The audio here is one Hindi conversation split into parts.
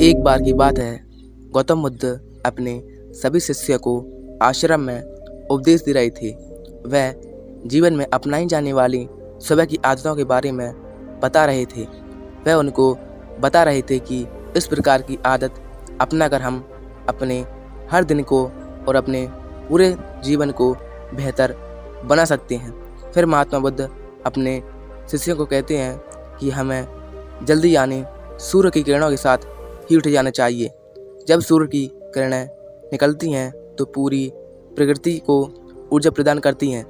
एक बार की बात है, गौतम बुद्ध अपने सभी शिष्यों को आश्रम में उपदेश दे रहे थे। वह जीवन में अपनाई जाने वाली सुबह की आदतों के बारे में बता रहे थे। वह उनको बता रहे थे कि इस प्रकार की आदत अपनाकर हम अपने हर दिन को और अपने पूरे जीवन को बेहतर बना सकते हैं। फिर महात्मा बुद्ध अपने शिष्यों को कहते हैं कि हमें जल्दी यानी सूर्य की किरणों के साथ ही उठ जाना चाहिए। जब सूर्य की किरणें निकलती हैं तो पूरी प्रकृति को ऊर्जा प्रदान करती हैं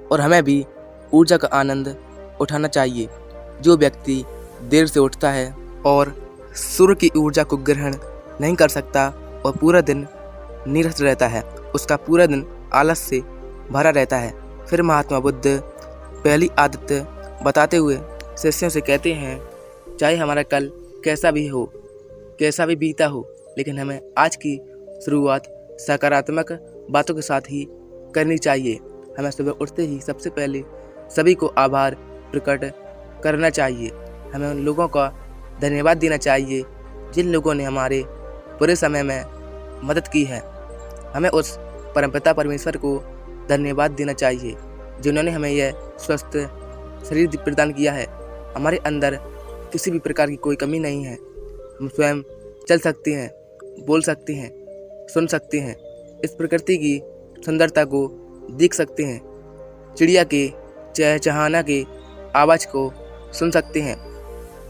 और हमें भी ऊर्जा का आनंद उठाना चाहिए। जो व्यक्ति देर से उठता है और सूर्य की ऊर्जा को ग्रहण नहीं कर सकता और पूरा दिन नीरस रहता है, उसका पूरा दिन आलस से भरा रहता है। फिर महात्मा बुद्ध पहली आदत बताते हुए शिष्यों से कहते हैं, चाहे हमारा कल कैसा भी हो, कैसा भी बीता हो, लेकिन हमें आज की शुरुआत सकारात्मक बातों के साथ ही करनी चाहिए। हमें सुबह उठते ही सबसे पहले सभी को आभार प्रकट करना चाहिए। हमें उन लोगों का धन्यवाद देना चाहिए जिन लोगों ने हमारे बुरे समय में मदद की है। हमें उस परमपिता परमेश्वर को धन्यवाद देना चाहिए जिन्होंने हमें यह स्वस्थ शरीर प्रदान किया है। हमारे अंदर किसी भी प्रकार की कोई कमी नहीं है। हम स्वयं चल सकते हैं, बोल सकते हैं, सुन सकते हैं, इस प्रकृति की सुंदरता को देख सकते हैं, चिड़िया के चहचहाना के आवाज़ को सुन सकते हैं,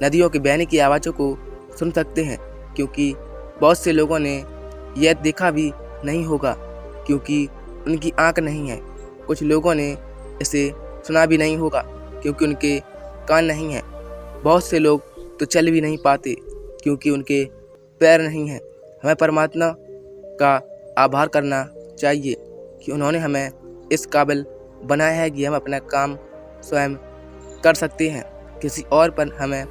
नदियों के बहने की आवाज़ों को सुन सकते हैं, क्योंकि बहुत से लोगों ने यह देखा भी नहीं होगा क्योंकि उनकी आँख नहीं है। कुछ लोगों ने इसे सुना भी नहीं होगा क्योंकि उनके कान नहीं हैं। बहुत से लोग तो चल भी नहीं पाते क्योंकि उनके पैर नहीं हैं। हमें परमात्मा का आभार करना चाहिए कि उन्होंने हमें इस काबिल बनाया है कि हम अपना काम स्वयं कर सकते हैं। किसी और पर हमें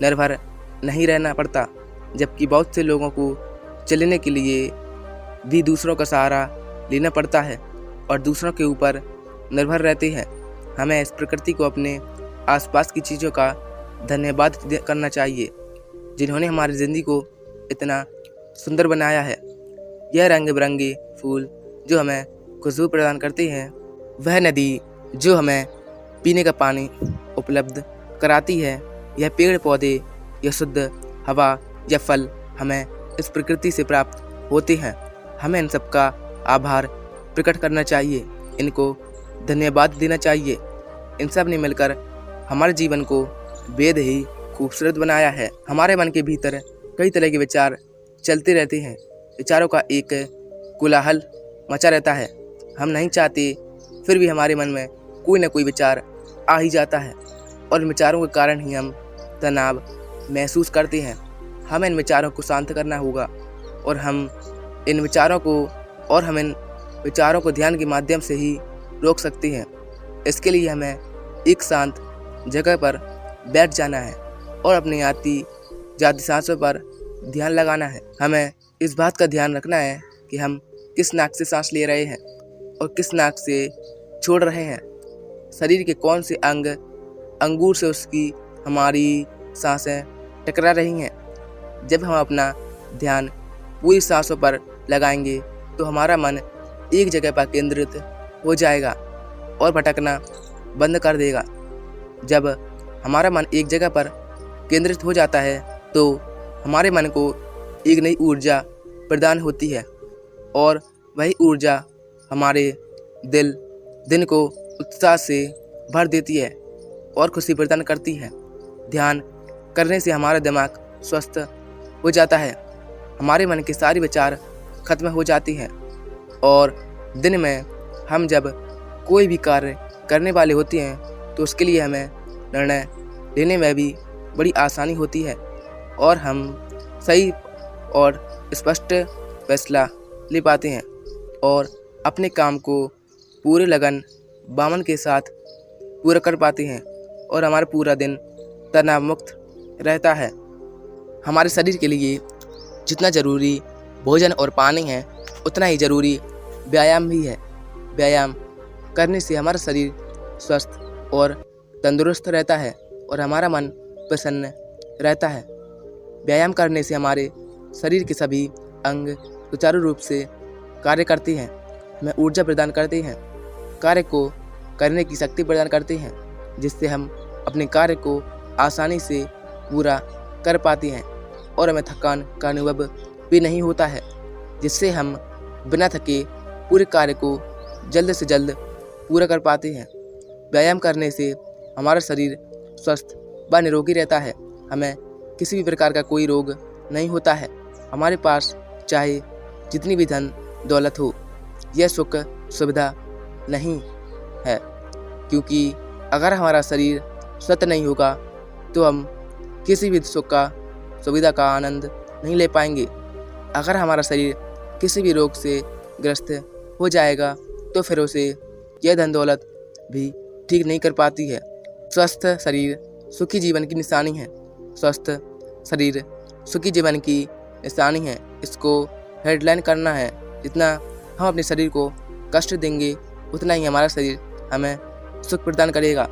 निर्भर नहीं रहना पड़ता, जबकि बहुत से लोगों को चलने के लिए भी दूसरों का सहारा लेना पड़ता है और दूसरों के ऊपर निर्भर रहते हैं। हमें इस प्रकृति को अपने आसपास की चीज़ों का धन्यवाद करना चाहिए जिन्होंने हमारी ज़िंदगी को इतना सुंदर बनाया है। यह रंग बिरंगे फूल जो हमें खुशबू प्रदान करते हैं, वह नदी जो हमें पीने का पानी उपलब्ध कराती है, यह पेड़ पौधे, यह शुद्ध हवा, यह फल हमें इस प्रकृति से प्राप्त होते हैं। हमें इन सब का आभार प्रकट करना चाहिए, इनको धन्यवाद देना चाहिए। इन सब ने मिलकर हमारे जीवन को बेहद ही खूबसूरत बनाया है। हमारे मन के भीतर कई तरह के विचार चलते रहते हैं। विचारों का एक कोलाहल मचा रहता है। हम नहीं चाहते फिर भी हमारे मन में कोई ना कोई विचार आ ही जाता है और इन विचारों के कारण ही हम तनाव महसूस करते हैं। हमें इन विचारों को शांत करना होगा और हम इन विचारों को ध्यान के माध्यम से ही रोक सकते हैं। इसके लिए हमें एक शांत जगह पर बैठ जाना है और अपनी आती जाती सांसों पर ध्यान लगाना है। हमें इस बात का ध्यान रखना है कि हम किस नाक से सांस ले रहे हैं और किस नाक से छोड़ रहे हैं। शरीर के कौन से अंगूर से उसकी हमारी सांसें टकरा रही हैं। जब हम अपना ध्यान पूरी सांसों पर लगाएंगे तो हमारा मन एक जगह पर केंद्रित हो जाएगा और भटकना बंद कर देगा। जब हमारा मन एक जगह पर केंद्रित हो जाता है तो हमारे मन को एक नई ऊर्जा प्रदान होती है और वही ऊर्जा हमारे दिन को उत्साह से भर देती है और खुशी प्रदान करती है। ध्यान करने से हमारा दिमाग स्वस्थ हो जाता है, हमारे मन के सारे विचार खत्म हो जाती हैं और दिन में हम जब कोई भी कार्य करने वाले होते हैं तो उसके लिए हमें निर्णय लेने में भी बड़ी आसानी होती है और हम सही और स्पष्ट फैसला ले पाते हैं और अपने काम को पूरे लगन बामन के साथ पूरा कर पाते हैं और हमारा पूरा दिन तनाव मुक्त रहता है। हमारे शरीर के लिए जितना ज़रूरी भोजन और पानी है उतना ही ज़रूरी व्यायाम भी है। व्यायाम करने से हमारा शरीर स्वस्थ और तंदुरुस्त रहता है और हमारा मन प्रसन्न रहता है। व्यायाम करने से हमारे शरीर के सभी अंग सुचारू रूप से कार्य करते हैं, हमें ऊर्जा प्रदान करते हैं, कार्य को करने की शक्ति प्रदान करते हैं, जिससे हम अपने कार्य को आसानी से पूरा कर पाते हैं और हमें थकान का अनुभव भी नहीं होता है, जिससे हम बिना थके पूरे कार्य को जल्द से जल्द पूरा कर पाते हैं। व्यायाम करने से हमारा शरीर स्वस्थ व निरोगी रहता है, हमें किसी भी प्रकार का कोई रोग नहीं होता है। हमारे पास चाहे जितनी भी धन दौलत हो, यह सुख सुविधा नहीं है, क्योंकि अगर हमारा शरीर स्वस्थ नहीं होगा तो हम किसी भी सुख का सुविधा का आनंद नहीं ले पाएंगे। अगर हमारा शरीर किसी भी रोग से ग्रस्त हो जाएगा तो फिर उसे यह धन दौलत भी ठीक नहीं कर पाती है। स्वस्थ शरीर सुखी जीवन की निशानी है। स्वस्थ शरीर सुखी जीवन की निशानी है। इसको हेडलाइन करना है। जितना हम अपने शरीर को कष्ट देंगे उतना ही हमारा शरीर हमें सुख प्रदान करेगा,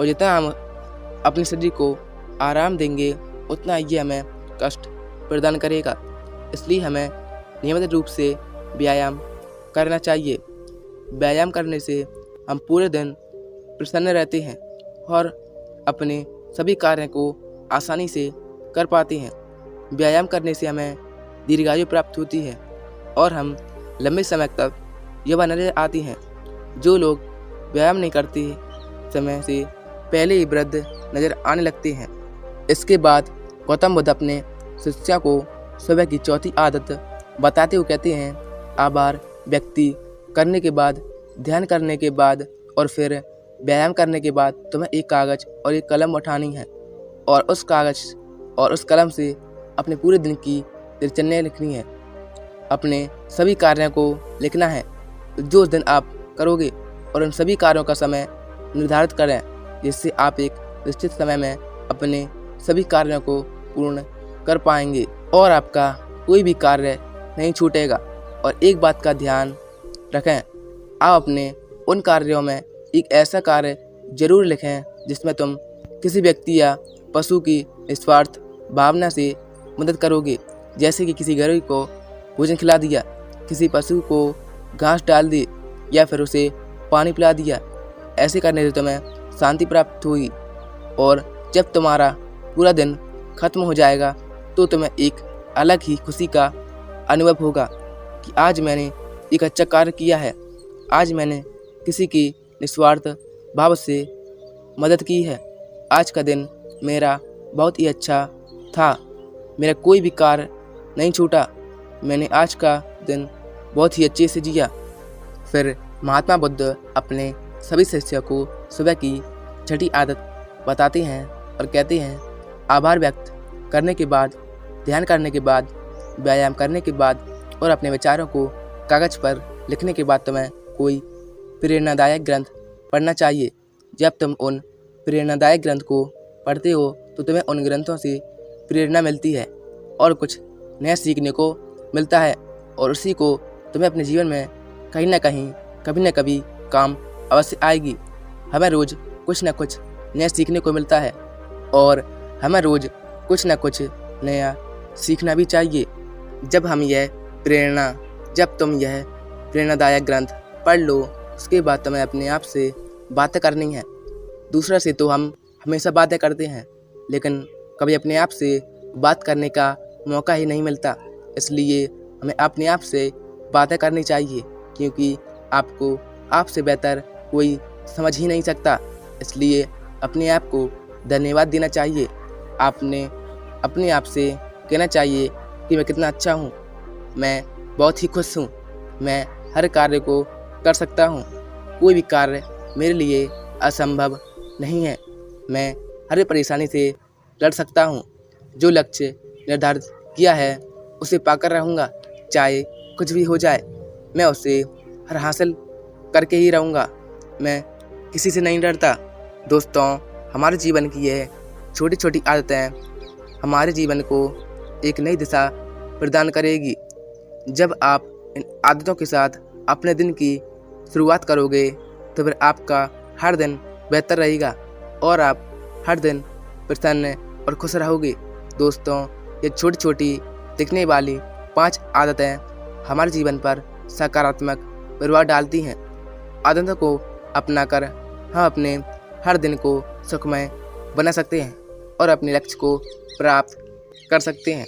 और जितना हम अपने शरीर को आराम देंगे उतना ही हमें कष्ट प्रदान करेगा। इसलिए हमें नियमित रूप से व्यायाम करना चाहिए। व्यायाम करने से हम पूरे दिन प्रसन्न रहते हैं और अपने सभी कार्यों को आसानी से कर पाते हैं। व्यायाम करने से हमें दीर्घायु प्राप्त होती है और हम लंबे समय तक युवा नजर आते हैं। जो लोग व्यायाम नहीं करते समय से पहले ही वृद्ध नजर आने लगते हैं। इसके बाद गौतम बुद्ध अपने शिष्य को सुबह की चौथी आदत बताते हुए कहते हैं, आभार व्यक्ति करने के बाद, ध्यान करने के बाद और फिर व्यायाम करने के बाद तुम्हें एक कागज़ और एक कलम उठानी है और उस कागज़ और उस कलम से अपने पूरे दिन की दिनचर्या लिखनी है। अपने सभी कार्यों को लिखना है जो उस दिन आप करोगे और उन सभी कार्यों का समय निर्धारित करें, जिससे आप एक निश्चित समय में अपने सभी कार्यों को पूर्ण कर पाएंगे और आपका कोई भी कार्य नहीं छूटेगा। और एक बात का ध्यान रखें, आप अपने उन कार्यों में एक ऐसा कार्य जरूर लिखें जिसमें तुम किसी व्यक्ति या पशु की निस्वार्थ भावना से मदद करोगे, जैसे कि किसी गरीब को भोजन खिला दिया, किसी पशु को घास डाल दी या फिर उसे पानी पिला दिया। ऐसे करने से तुम्हें शांति प्राप्त होगी और जब तुम्हारा पूरा दिन खत्म हो जाएगा तो तुम्हें एक अलग ही खुशी का अनुभव होगा कि आज मैंने एक अच्छा कार्य किया है, आज मैंने किसी की निस्वार्थ भाव से मदद की है, आज का दिन मेरा बहुत ही अच्छा था, मेरा कोई भी कार्य नहीं छूटा, मैंने आज का दिन बहुत ही अच्छे से जिया। फिर महात्मा बुद्ध अपने सभी शिष्यों को सुबह की छठी आदत बताते हैं और कहते हैं, आभार व्यक्त करने के बाद, ध्यान करने के बाद, व्यायाम करने के बाद और अपने विचारों को कागज़ पर लिखने के बाद तुम्हें कोई प्रेरणादायक ग्रंथ पढ़ना चाहिए। जब तुम उन प्रेरणादायक ग्रंथ को पढ़ते हो तो तुम्हें उन ग्रंथों से प्रेरणा मिलती है और कुछ नया सीखने को मिलता है और उसी को तुम्हें अपने जीवन में कहीं ना कहीं, कभी ना कभी काम अवश्य आएगी। हमें रोज़ कुछ ना कुछ नया सीखने को मिलता है और हमें रोज़ कुछ ना कुछ नया सीखना भी चाहिए। जब तुम यह प्रेरणादायक ग्रंथ पढ़ लो, उसके बाद तुम्हें अपने आप से बातें करनी है। दूसरा से तो हम हमेशा बातें करते हैं, लेकिन कभी अपने आप से बात करने का मौका ही नहीं मिलता। इसलिए हमें अपने आप से बातें करनी चाहिए, क्योंकि आपको आपसे बेहतर कोई समझ ही नहीं सकता। इसलिए अपने आप को धन्यवाद देना चाहिए। आपने अपने आप से कहना चाहिए कि मैं कितना अच्छा हूँ, मैं बहुत ही खुश हूँ, मैं हर कार्य को कर सकता हूँ, कोई भी कार्य मेरे लिए असंभव नहीं है, मैं हर परेशानी से लड़ सकता हूँ, जो लक्ष्य निर्धारित किया है उसे पाकर रहूँगा, चाहे कुछ भी हो जाए मैं उसे हर हासिल करके ही रहूँगा, मैं किसी से नहीं डरता। दोस्तों, हमारे जीवन की यह छोटी छोटी आदतें हमारे जीवन को एक नई दिशा प्रदान करेगी। जब आप इन आदतों के साथ अपने दिन की शुरुआत करोगे तो फिर आपका हर दिन बेहतर रहेगा और आप हर दिन प्रसन्न और खुश रहोगे। दोस्तों, ये छोटी छोटी दिखने वाली 5 आदतें हमारे जीवन पर सकारात्मक प्रभाव डालती हैं। आदतों को अपनाकर हम अपने हर दिन को सुखमय बना सकते हैं और अपने लक्ष्य को प्राप्त कर सकते हैं।